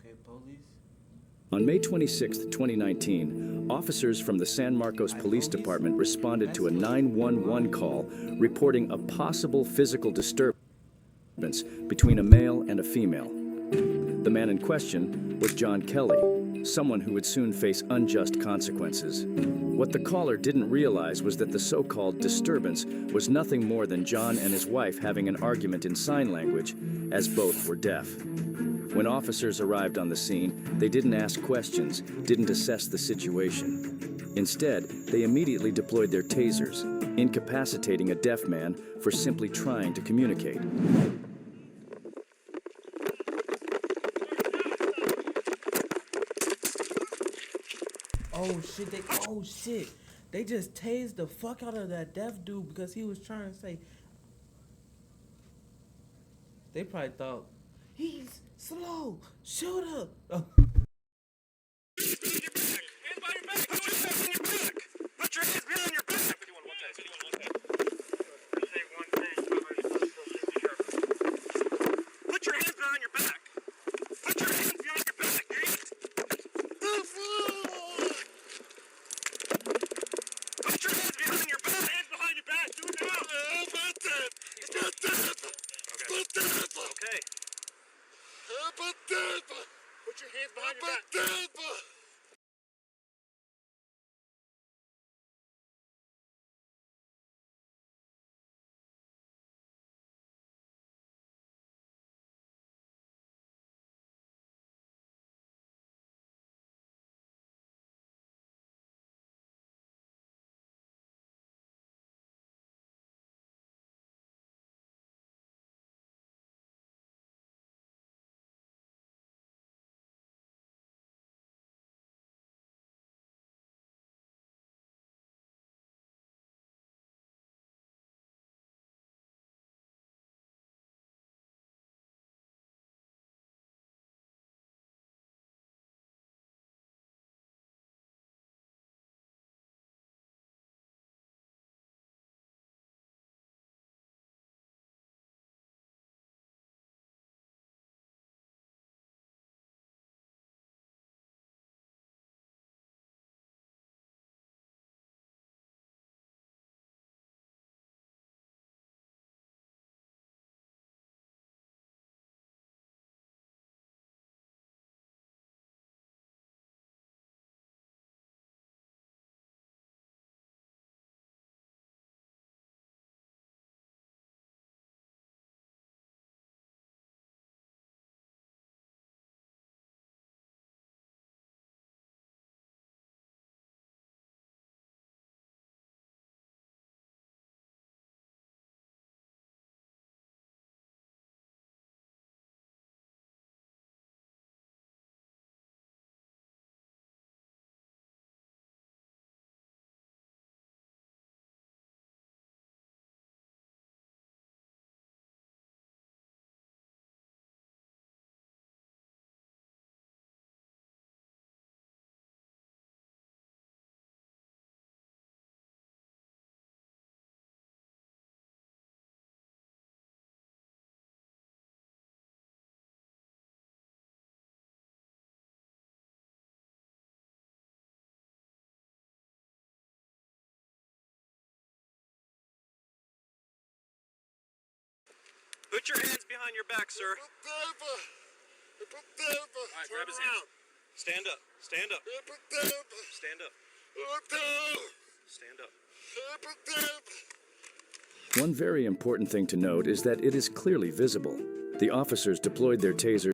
Okay, police. On May 26, 2019, officers from the San Marcos Police Department responded to a 911 call reporting a possible physical disturbance between a male and a female. The man in question was John Kelly, someone who would soon face unjust consequences. What the caller didn't realize was that the so-called disturbance was nothing more than John and his wife having an argument in sign language, as both were deaf. When officers arrived on the scene, they didn't ask questions, didn't assess the situation. Instead, they immediately deployed their tasers, incapacitating a deaf man for simply trying to communicate. Oh shit, they just tased the fuck out of that deaf dude because he was trying to say. They probably thought, he's slow, shoot him. Oh. Put your hands behind your back. Put your hands behind your back, sir. Alright, grab his hands. Stand up. Stand up. Stand up. Stand up. One very important thing to note is that it is clearly visible. The officers deployed their tasers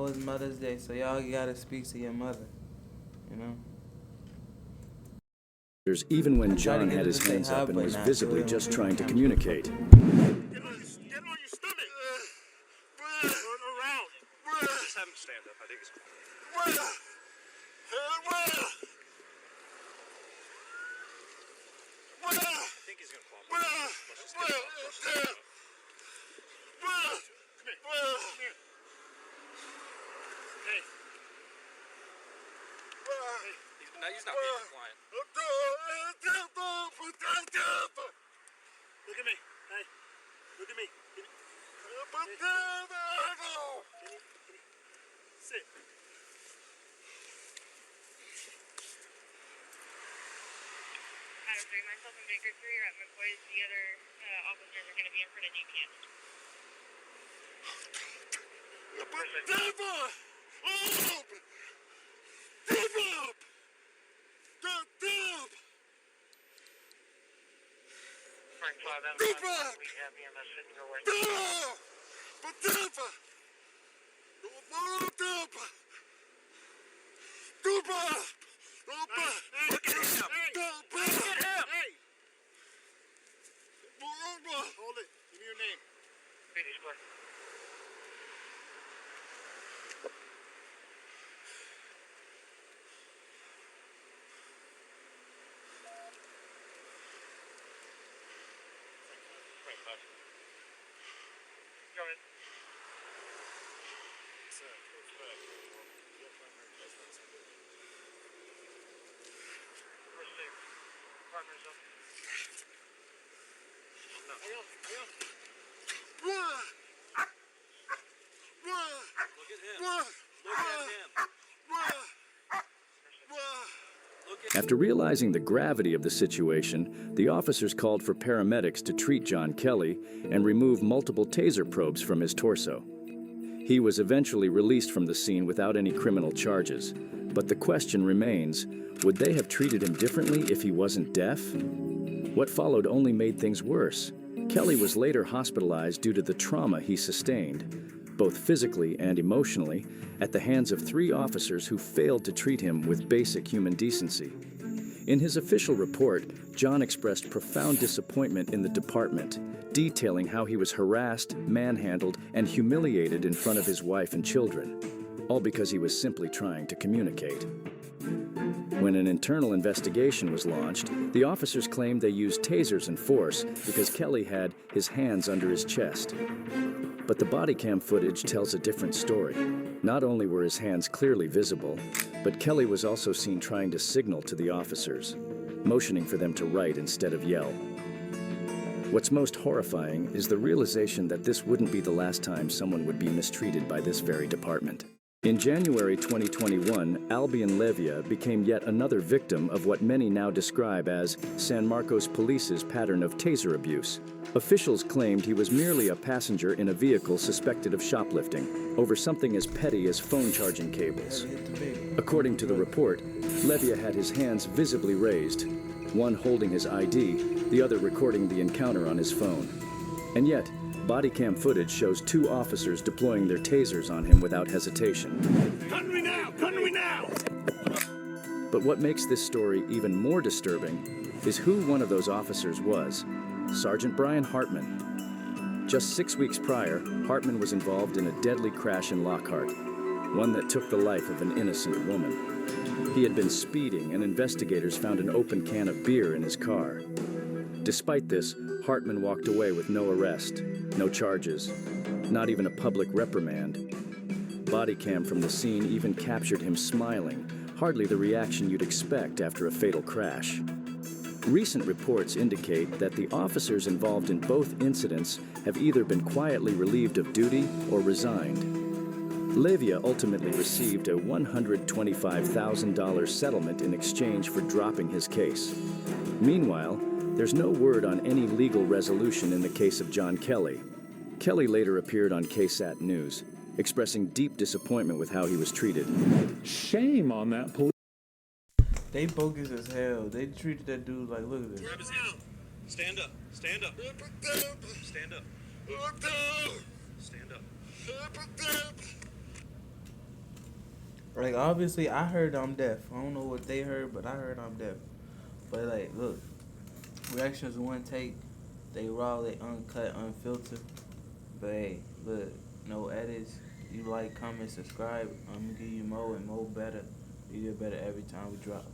It's Mother's Day, so y'all gotta speak to your mother. You know? Even when I tried to John get had her his to say hands hi, up and but was nah, visibly so just it trying to don't count. communicate. Get on your stomach. Turn around. Just have him stand up. I think it's cool. I think he's gonna fall. Let's just get him up. Let's just get him up. Come here. Hey. He's not being compliant. Look at me. Hey. Look at me. Sit. Adam 3, myself and Baker 3 are at McCoy's. The other officers are going to be in front of DPS. Frank 5 Adam 5, we have EMS sitting your way. Hold it. Give me your name. Brady Square. Frank 5. Go ahead. Receive. Partners up. Look at him. Look at him. After realizing the gravity of the situation, the officers called for paramedics to treat John Kelly and remove multiple taser probes from his torso. He was eventually released from the scene without any criminal charges. But the question remains, would they have treated him differently if he wasn't deaf? What followed only made things worse. Kelly was later hospitalized due to the trauma he sustained, both physically and emotionally, at the hands of 3 officers who failed to treat him with basic human decency. In his official report, John expressed profound disappointment in the department, detailing how he was harassed, manhandled, and humiliated in front of his wife and children, all because he was simply trying to communicate. When an internal investigation was launched, the officers claimed they used tasers and force because Kelly had his hands under his chest. But the body cam footage tells a different story. Not only were his hands clearly visible, but Kelly was also seen trying to signal to the officers, motioning for them to write instead of yell. What's most horrifying is the realization that this wouldn't be the last time someone would be mistreated by this very department. In January 2021, Albion Levia became yet another victim of what many now describe as San Marcos Police's pattern of taser abuse. Officials claimed he was merely a passenger in a vehicle suspected of shoplifting over something as petty as phone charging cables. According to the report, Levia had his hands visibly raised, one holding his ID, the other recording the encounter on his phone. And yet, body cam footage shows 2 officers deploying their tasers on him without hesitation. Gun me now! Gun me now! But what makes this story even more disturbing is who one of those officers was, Sergeant Brian Hartman. Just 6 weeks prior, Hartman was involved in a deadly crash in Lockhart, one that took the life of an innocent woman. He had been speeding, and investigators found an open can of beer in his car. Despite this, Hartman walked away with no arrest, no charges, not even a public reprimand. Body cam from the scene even captured him smiling, hardly the reaction you'd expect after a fatal crash. Recent reports indicate that the officers involved in both incidents have either been quietly relieved of duty or resigned. Levia ultimately received a $125,000 settlement in exchange for dropping his case. Meanwhile, there's no word on any legal resolution in the case of John Kelly. Kelly later appeared on KSAT News, expressing deep disappointment with how he was treated. Shame on that police. They bogus as hell. They treated that dude like, look at this. Grab his hand. Stand up. Stand up. Stand up. Stand up. Like, obviously, I heard I'm deaf. I don't know what they heard, but I heard I'm deaf. But, like, look, reactions one take, they raw, they uncut, unfiltered. But, hey, look, no edits. You like, comment, subscribe. I'm going to give you more and more better. You get better every time we drop.